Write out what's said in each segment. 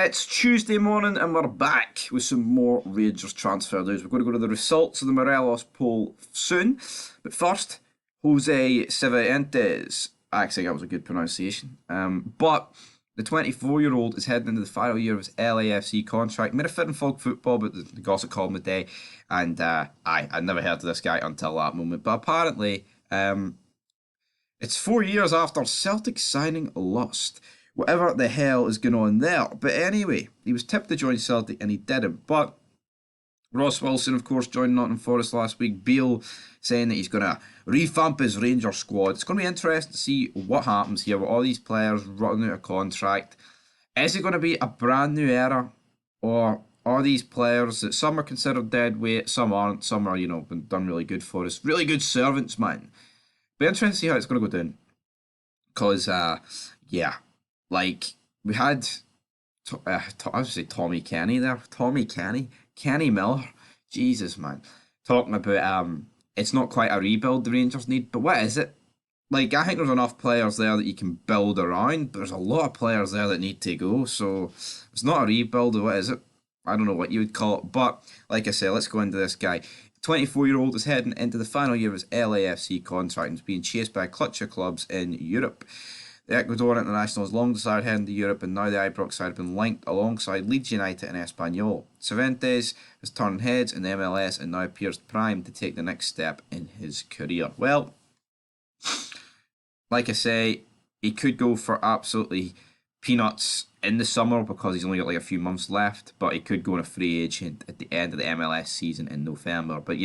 It's Tuesday morning and we're back with some more Rangers transfer news. We're going to go to the results of the Morelos poll soon. But first, Jose Cifuentes. Actually, that was a good pronunciation. But the 24-year-old is heading into the final year of his LAFC contract. Made a fit in fog football, but the gossip column the day. And I'd never heard of this guy until that moment. But apparently, it's 4 years after Celtic signing Lust. Whatever the hell is going on there. But anyway, he was tipped to join Celtic and he didn't. But Ross Wilson, of course, joined Nottingham Forest last week. Beale saying that he's going to revamp his Rangers squad. It's going to be interesting to see what happens here with all these players running out of contract. Is it going to be a brand new era? Or are these players that some are considered dead weight, some aren't, some are, been done really good for us. Really good servants, man. Be interesting to see how it's going to go down. Because, yeah. Like, we had, I would say Tommy Kenny there. Tommy Kenny? Kenny Miller? Jesus, man. Talking about, it's not quite a rebuild the Rangers need, but what is it? Like, I think there's enough players there that you can build around, but there's a lot of players there that need to go, so it's not a rebuild, what is it? I don't know what you would call it, but like I said, let's go into this guy. 24-year-old is heading into the final year of his LAFC contract and is being chased by a clutch of clubs in Europe. The Ecuadorian international has long desired heading to Europe, and now the Ibrox side have been linked alongside Leeds United and Espanyol. Cifuentes has turned heads in the MLS and now appears primed to take the next step in his career. Well, like I say, he could go for absolutely peanuts in the summer because he's only got like a few months left, but he could go on a free agent at the end of the MLS season in November. But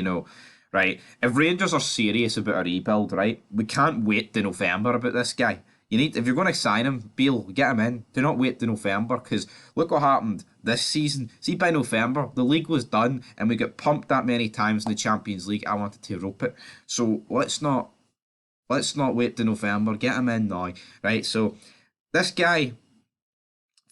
right, if Rangers are serious about a rebuild, right, we can't wait to November about this guy. If you're going to sign him, Beale, get him in. Do not wait to November, because look what happened this season. See, by November, the league was done, and we got pumped that many times in the Champions League. I wanted to rope it. So let's not wait to November. Get him in now, right? So this guy,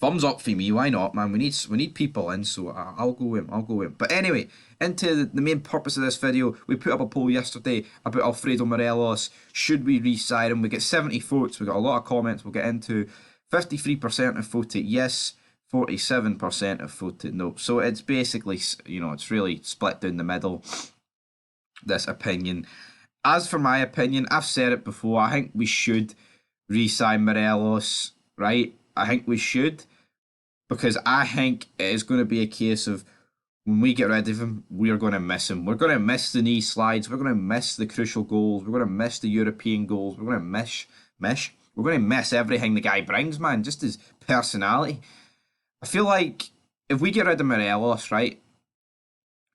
thumbs up for me. Why not, man? We need people in, so I'll go with him. But anyway, into the main purpose of this video, we put up a poll yesterday about Alfredo Morelos. Should we re-sign him? We get 70 votes. We got a lot of comments we'll get into. 53% have voted yes. 47% have voted no. So it's basically, it's really split down the middle, this opinion. As for my opinion, I've said it before, I think we should re-sign Morelos, right? I think we should. Because I think it is going to be a case of when we get rid of him, we are going to miss him. We're going to miss the knee slides. We're going to miss the crucial goals. We're going to miss the European goals. We're going to We're going to miss everything the guy brings, man. Just his personality. I feel like if we get rid of Morelos, right,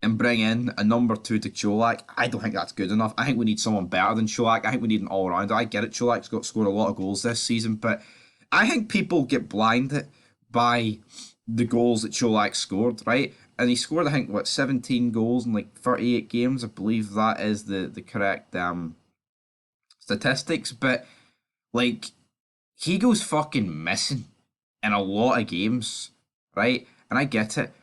and bring in a number two to Cholak, I don't think that's good enough. I think we need someone better than Cholak. I think we need an all-rounder. I get it, Cholak's scored a lot of goals this season, but I think people get blinded by the goals that Cholak scored, right? And he scored, I think, 17 goals in like 38 games. I believe that is the correct statistics. But like, he goes fucking missing in a lot of games, right? And I get it.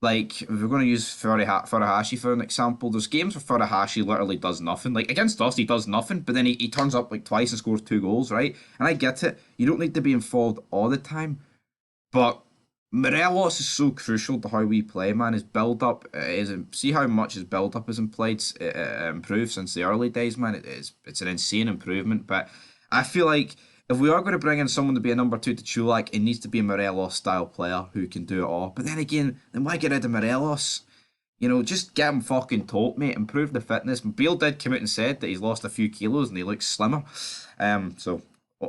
Like, if we're going to use Furuhashi for an example, there's games where Furuhashi literally does nothing. Like, against us, he does nothing, but then he turns up like twice and scores 2 goals, right? And I get it. You don't need to be involved all the time. But Morelos is so crucial to how we play, man. His build-up see how much his build-up has improved since the early days, man. It's an insane improvement. But I feel like if we are going to bring in someone to be a number two to Chulak, it needs to be a Morelos-style player who can do it all. But then again, why get rid of Morelos? Just get him fucking taut, mate. Improve the fitness. Beale did come out and said that he's lost a few kilos and he looks slimmer. So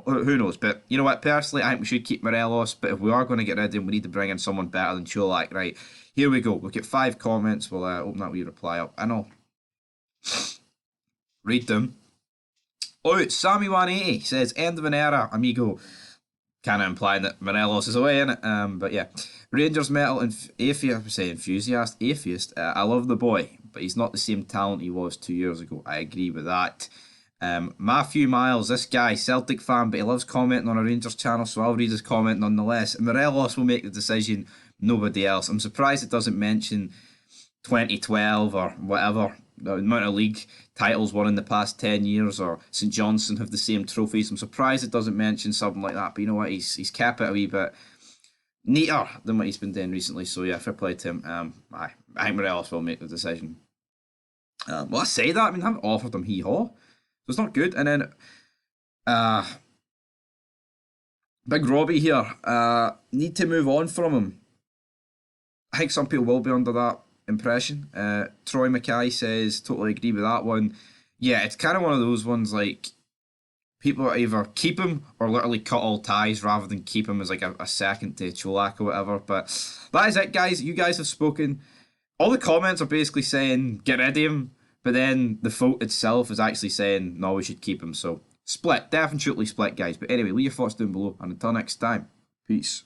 who knows? But you know what? Personally, I think we should keep Morelos. But if we are going to get rid of him, we need to bring in someone better than Cholak. Right, here we go. We'll get 5 comments. We'll open that wee reply up. I know. Read them. Oh, Sammy180 says, end of an era, amigo. Kind of implying that Morelos is away, innit? But yeah. Rangers Metal Atheist. I love the boy, but he's not the same talent he was 2 years ago. I agree with that. Matthew Miles, this guy, Celtic fan, but he loves commenting on a Rangers channel, so I'll read his comment nonetheless. Morelos will make the decision, nobody else. I'm surprised it doesn't mention 2012 or whatever, the amount of league titles won in the past 10 years, or St Johnstone have the same trophies. I'm surprised it doesn't mention something like that, but you know what, he's kept it a wee bit neater than what he's been doing recently. So yeah, fair play to him. I think Morelos will make the decision. Well, I say that. I mean, I haven't offered him hee haw, so it's not good. And then uh, Big Robbie here. Need to move on from him. I think some people will be under that impression. Troy Mackay says, totally agree with that one. Yeah, it's kind of one of those ones like people either keep him or literally cut all ties rather than keep him as like a second to Cholak or whatever. But that is it, guys. You guys have spoken. All the comments are basically saying get rid of him, but then the vote itself is actually saying no, we should keep him. So split, definitely split, guys. But anyway, leave your thoughts down below, and until next time, peace.